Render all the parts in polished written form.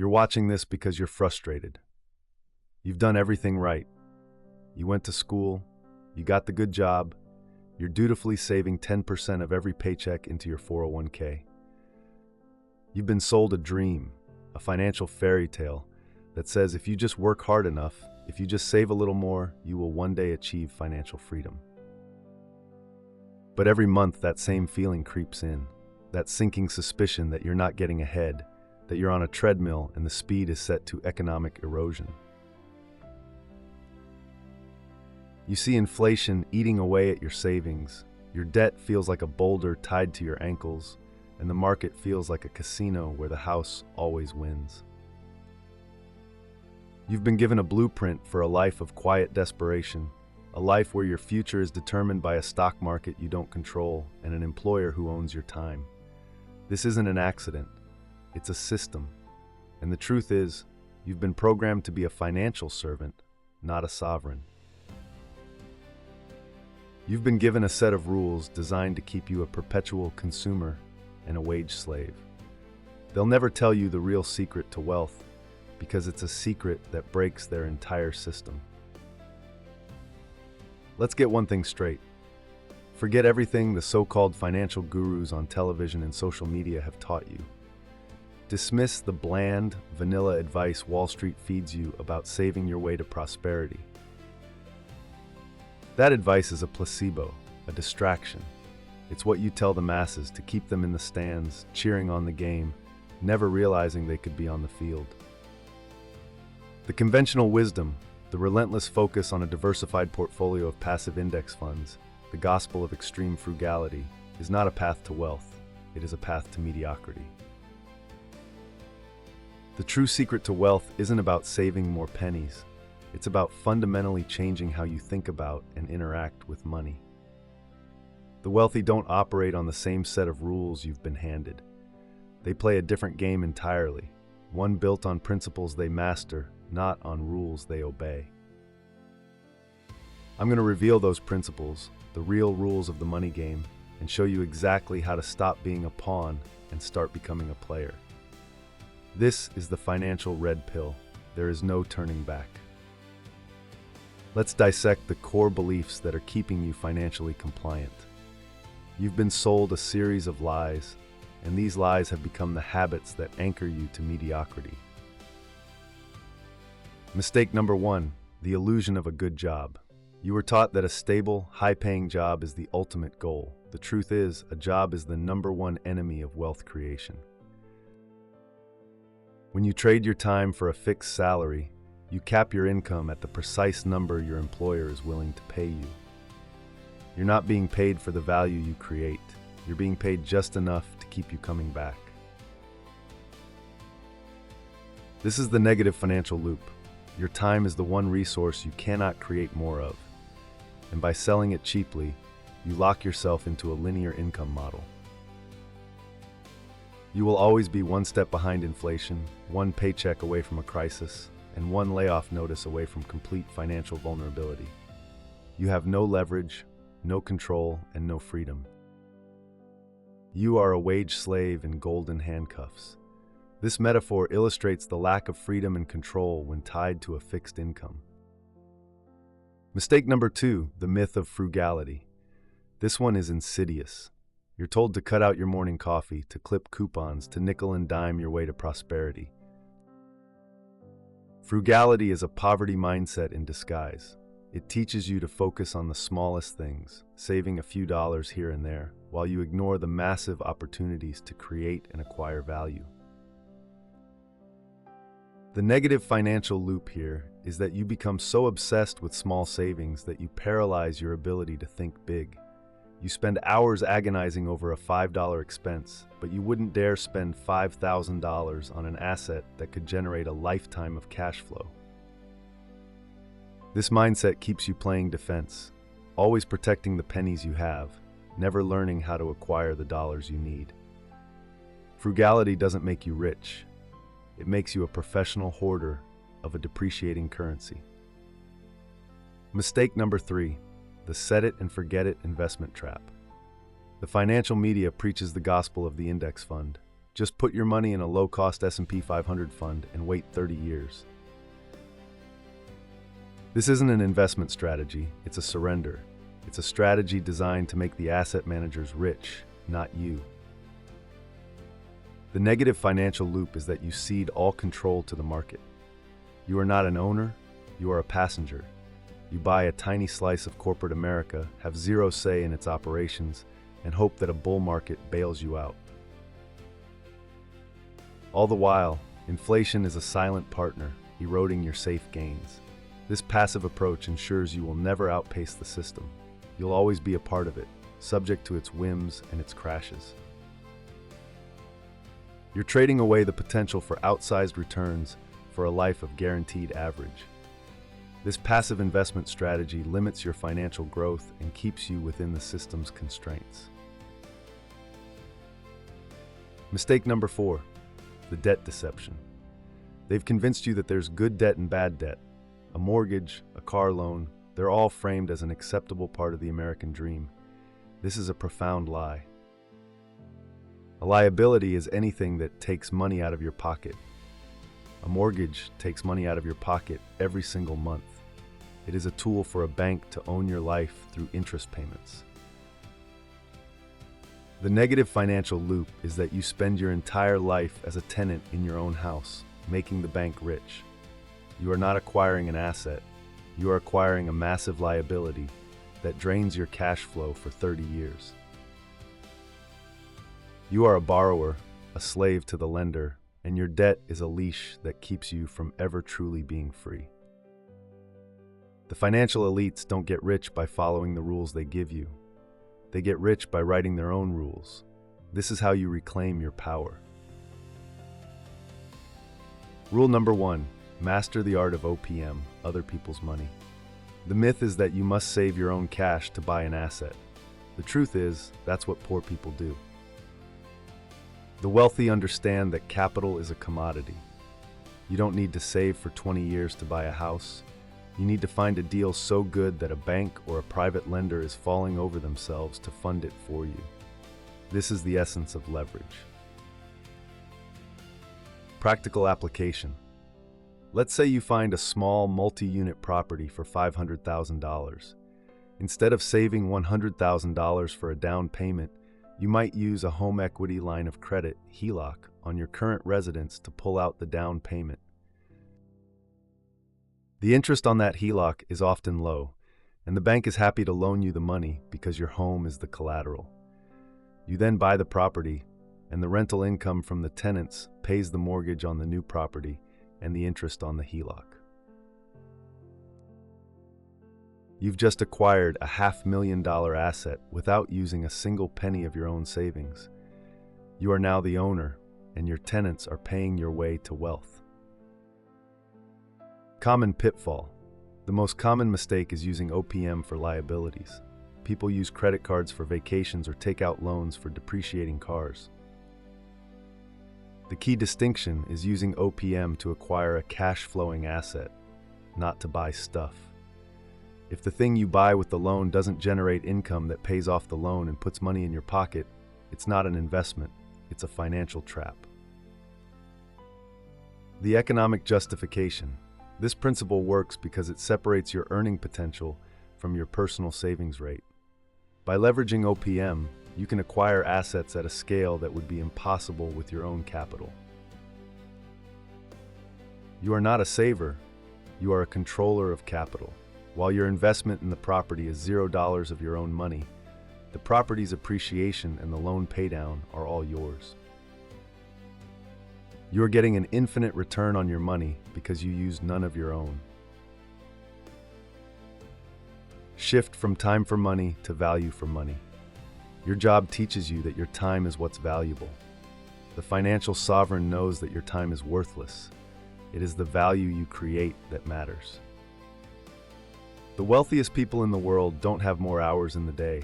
You're watching this because you're frustrated. You've done everything right. You went to school, you got the good job, you're dutifully saving 10% of every paycheck into your 401k. You've been sold a dream, a financial fairy tale that says if you just work hard enough, if you just save a little more, you will one day achieve financial freedom. But every month that same feeling creeps in, that sinking suspicion that you're not getting ahead, that you're on a treadmill and the speed is set to economic erosion. You see inflation eating away at your savings, your debt feels like a boulder tied to your ankles, and the market feels like a casino where the house always wins. You've been given a blueprint for a life of quiet desperation, a life where your future is determined by a stock market you don't control and an employer who owns your time. This isn't an accident, it's a system. And the truth is, you've been programmed to be a financial servant, not a sovereign. You've been given a set of rules designed to keep you a perpetual consumer and a wage slave. They'll never tell you the real secret to wealth because it's a secret that breaks their entire system. Let's get one thing straight. Forget everything the so-called financial gurus on television and social media have taught you. Dismiss the bland, vanilla advice Wall Street feeds you about saving your way to prosperity. That advice is a placebo, a distraction. It's what you tell the masses to keep them in the stands, cheering on the game, never realizing they could be on the field. The conventional wisdom, the relentless focus on a diversified portfolio of passive index funds, the gospel of extreme frugality, is not a path to wealth, it is a path to mediocrity. The true secret to wealth isn't about saving more pennies. It's about fundamentally changing how you think about and interact with money. The wealthy don't operate on the same set of rules you've been handed. They play a different game entirely, one built on principles they master, not on rules they obey. I'm going to reveal those principles, the real rules of the money game, and show you exactly how to stop being a pawn and start becoming a player. This is the financial red pill. There is no turning back. Let's dissect the core beliefs that are keeping you financially compliant. You've been sold a series of lies, and these lies have become the habits that anchor you to mediocrity. Mistake number 1, the illusion of a good job. You were taught that a stable, high-paying job is the ultimate goal. The truth is, a job is the number one enemy of wealth creation. When you trade your time for a fixed salary, you cap your income at the precise number your employer is willing to pay you. You're not being paid for the value you create. You're being paid just enough to keep you coming back. This is the negative financial loop. Your time is the one resource you cannot create more of. And by selling it cheaply, you lock yourself into a linear income model. You will always be one step behind inflation, one paycheck away from a crisis, and one layoff notice away from complete financial vulnerability. You have no leverage, no control, and no freedom. You are a wage slave in golden handcuffs. This metaphor illustrates the lack of freedom and control when tied to a fixed income. Mistake number 2, the myth of frugality. This one is insidious. You're told to cut out your morning coffee, to clip coupons, to nickel and dime your way to prosperity. Frugality is a poverty mindset in disguise. It teaches you to focus on the smallest things, saving a few dollars here and there, while you ignore the massive opportunities to create and acquire value. The negative financial loop here is that you become so obsessed with small savings that you paralyze your ability to think big. You spend hours agonizing over a $5 expense, but you wouldn't dare spend $5,000 on an asset that could generate a lifetime of cash flow. This mindset keeps you playing defense, always protecting the pennies you have, never learning how to acquire the dollars you need. Frugality doesn't make you rich. It makes you a professional hoarder of a depreciating currency. Mistake number 3, the set it and forget it investment trap. The financial media preaches the gospel of the index fund. Just put your money in a low-cost S&P 500 fund and wait 30 years. This isn't an investment strategy, it's a surrender. It's a strategy designed to make the asset managers rich, not you. The negative financial loop is that you cede all control to the market. You are not an owner, you are a passenger. You buy a tiny slice of corporate America, have zero say in its operations, and hope that a bull market bails you out. All the while, inflation is a silent partner, eroding your safe gains. This passive approach ensures you will never outpace the system. You'll always be a part of it, subject to its whims and its crashes. You're trading away the potential for outsized returns for a life of guaranteed average. This passive investment strategy limits your financial growth and keeps you within the system's constraints. Mistake number 4, the debt deception. They've convinced you that there's good debt and bad debt. A mortgage, a car loan, they're all framed as an acceptable part of the American dream. This is a profound lie. A liability is anything that takes money out of your pocket. A mortgage takes money out of your pocket every single month. It is a tool for a bank to own your life through interest payments. The negative financial loop is that you spend your entire life as a tenant in your own house, making the bank rich. You are not acquiring an asset, you are acquiring a massive liability that drains your cash flow for 30 years. You are a borrower, a slave to the lender, and your debt is a leash that keeps you from ever truly being free. The financial elites don't get rich by following the rules they give you. They get rich by writing their own rules. This is how you reclaim your power. Rule number 1, master the art of O.P.M, other people's money. The myth is that you must save your own cash to buy an asset. The truth is, that's what poor people do. The wealthy understand that capital is a commodity. You don't need to save for 20 years to buy a house. You need to find a deal so good that a bank or a private lender is falling over themselves to fund it for you. This is the essence of leverage. Practical application. Let's say you find a small multi-unit property for $500,000. Instead of saving $100,000 for a down payment, you might use a home equity line of credit, HELOC, on your current residence to pull out the down payment. The interest on that HELOC is often low, and the bank is happy to loan you the money because your home is the collateral. You then buy the property, and the rental income from the tenants pays the mortgage on the new property and the interest on the HELOC. You've just acquired a $500,000 asset without using a single penny of your own savings. You are now the owner, and your tenants are paying your way to wealth. Common pitfall. The most common mistake is using O.P.M for liabilities. People use credit cards for vacations or take out loans for depreciating cars. The key distinction is using O.P.M to acquire a cash-flowing asset, not to buy stuff. If the thing you buy with the loan doesn't generate income that pays off the loan and puts money in your pocket, it's not an investment, it's a financial trap. The economic justification. This principle works because it separates your earning potential from your personal savings rate. By leveraging O.P.M, you can acquire assets at a scale that would be impossible with your own capital. You are not a saver, you are a controller of capital. While your investment in the property is $0 of your own money, the property's appreciation and the loan paydown are all yours. You are getting an infinite return on your money because you use none of your own. Shift from time for money to value for money. Your job teaches you that your time is what's valuable. The financial sovereign knows that your time is worthless. It is the value you create that matters. The wealthiest people in the world don't have more hours in the day.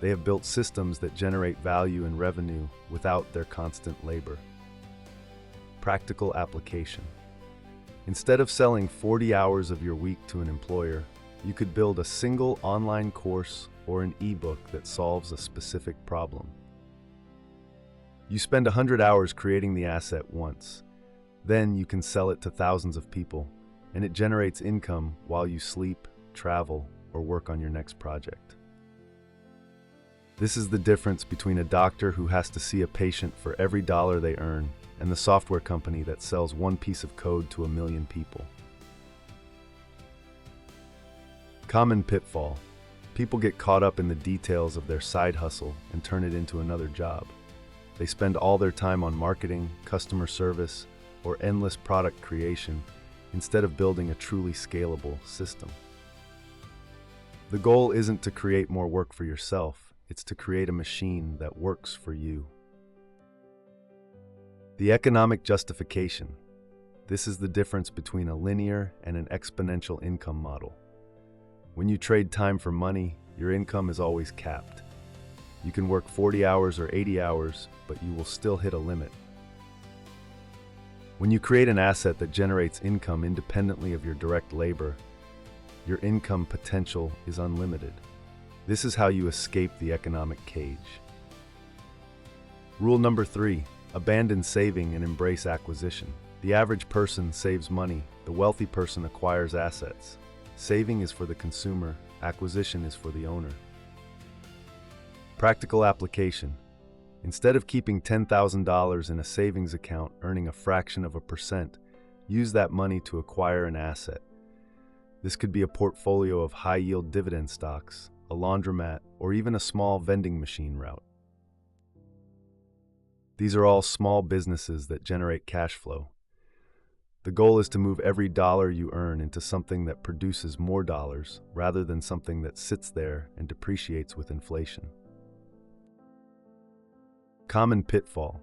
They have built systems that generate value and revenue without their constant labor. Practical application. Instead of selling 40 hours of your week to an employer, you could build a single online course or an ebook that solves a specific problem. You spend 100 hours creating the asset once. Then you can sell it to thousands of people, and it generates income while you sleep, travel, or work on your next project. This is the difference between a doctor who has to see a patient for every dollar they earn and the software company that sells one piece of code to 1 million people. Common pitfall. People get caught up in the details of their side hustle and turn it into another job. They spend all their time on marketing, customer service, or endless product creation instead of building a truly scalable system. The goal isn't to create more work for yourself, it's to create a machine that works for you. The economic justification. This is the difference between a linear and an exponential income model. When you trade time for money, your income is always capped. You can work 40 hours or 80 hours, but you will still hit a limit. When you create an asset that generates income independently of your direct labor, your income potential is unlimited. This is how you escape the economic cage. Rule number 3, abandon saving and embrace acquisition. The average person saves money, the wealthy person acquires assets. Saving is for the consumer, acquisition is for the owner. Practical application. Instead of keeping $10,000 in a savings account earning a fraction of a percent, use that money to acquire an asset. This could be a portfolio of high-yield dividend stocks, a laundromat, or even a small vending machine route. These are all small businesses that generate cash flow. The goal is to move every dollar you earn into something that produces more dollars rather than something that sits there and depreciates with inflation. Common pitfall.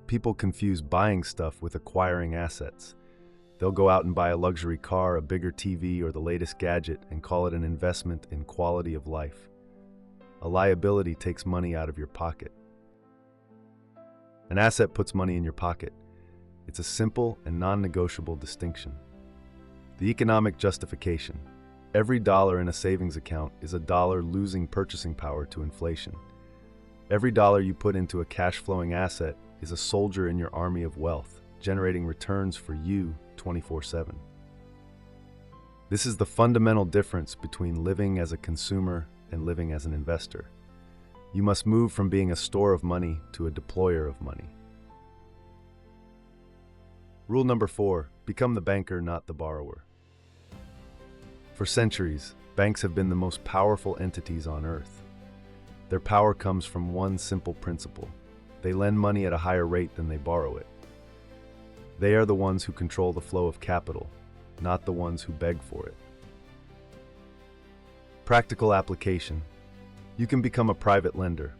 People confuse buying stuff with acquiring assets. They'll go out and buy a luxury car, a bigger TV, or the latest gadget and call it an investment in quality of life. A liability takes money out of your pocket. An asset puts money in your pocket. It's a simple and non-negotiable distinction. The economic justification. Every dollar in a savings account is a dollar losing purchasing power to inflation. Every dollar you put into a cash-flowing asset is a soldier in your army of wealth, generating returns for you 24/7. This is the fundamental difference between living as a consumer and living as an investor. You must move from being a store of money to a deployer of money. Rule number 4, become the banker, not the borrower. For centuries, banks have been the most powerful entities on earth. Their power comes from one simple principle. They lend money at a higher rate than they borrow it. They are the ones who control the flow of capital, not the ones who beg for it. Practical application. You can become a private lender.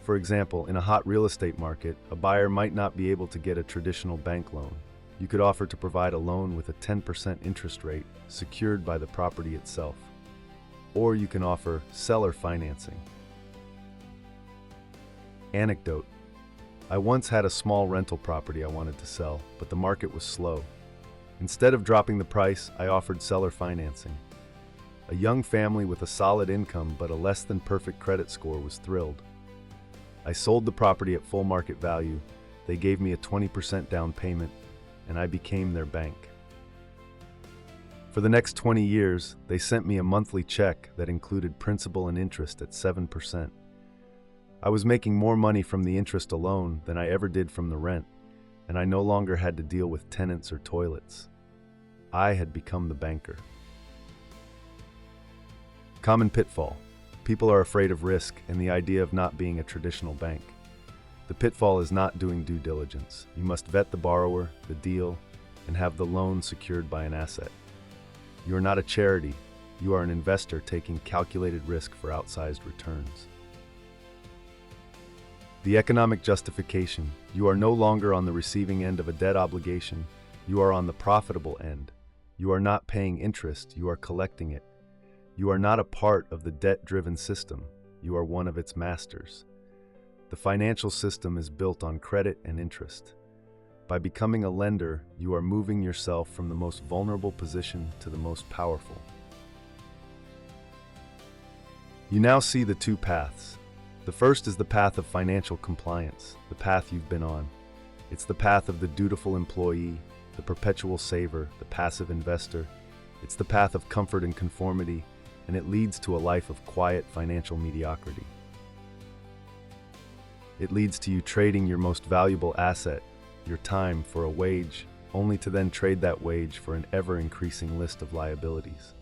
For example, in a hot real estate market, a buyer might not be able to get a traditional bank loan. You could offer to provide a loan with a 10% interest rate secured by the property itself. Or you can offer seller financing. Anecdote. I once had a small rental property I wanted to sell, but the market was slow. Instead of dropping the price, I offered seller financing. A young family with a solid income but a less than perfect credit score was thrilled. I sold the property at full market value, they gave me a 20% down payment, and I became their bank. For the next 20 years, they sent me a monthly check that included principal and interest at 7%. I was making more money from the interest alone than I ever did from the rent, and I no longer had to deal with tenants or toilets. I had become the banker. Common pitfall. People are afraid of risk and the idea of not being a traditional bank. The pitfall is not doing due diligence. You must vet the borrower, the deal, and have the loan secured by an asset. You are not a charity. You are an investor taking calculated risk for outsized returns. The economic justification. You are no longer on the receiving end of a debt obligation. You are on the profitable end. You are not paying interest. You are collecting it. You are not a part of the debt-driven system. You are one of its masters. The financial system is built on credit and interest. By becoming a lender, you are moving yourself from the most vulnerable position to the most powerful. You now see the two paths. The first is the path of financial compliance, the path you've been on. It's the path of the dutiful employee, the perpetual saver, the passive investor. It's the path of comfort and conformity, and it leads to a life of quiet financial mediocrity. It leads to you trading your most valuable asset, your time, for a wage, only to then trade that wage for an ever-increasing list of liabilities.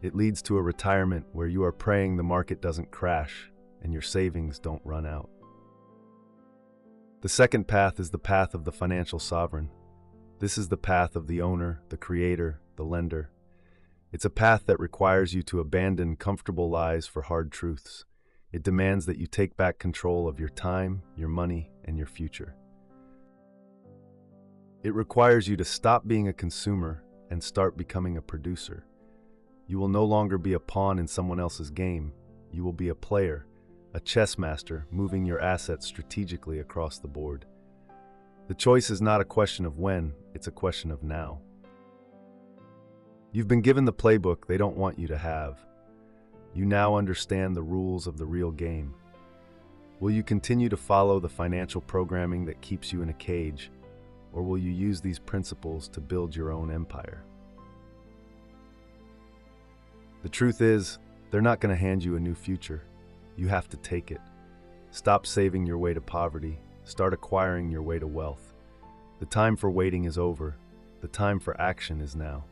It leads to a retirement where you are praying the market doesn't crash and your savings don't run out. The second path is the path of the financial sovereign. This is the path of the owner, the creator, the lender. It's a path that requires you to abandon comfortable lies for hard truths. It demands that you take back control of your time, your money, and your future. It requires you to stop being a consumer and start becoming a producer. You will no longer be a pawn in someone else's game. You will be a player, a chess master, moving your assets strategically across the board. The choice is not a question of when, it's a question of now. You've been given the playbook they don't want you to have. You now understand the rules of the real game. Will you continue to follow the financial programming that keeps you in a cage, or will you use these principles to build your own empire? The truth is, they're not going to hand you a new future. You have to take it. Stop saving your way to poverty. Start acquiring your way to wealth. The time for waiting is over. The time for action is now.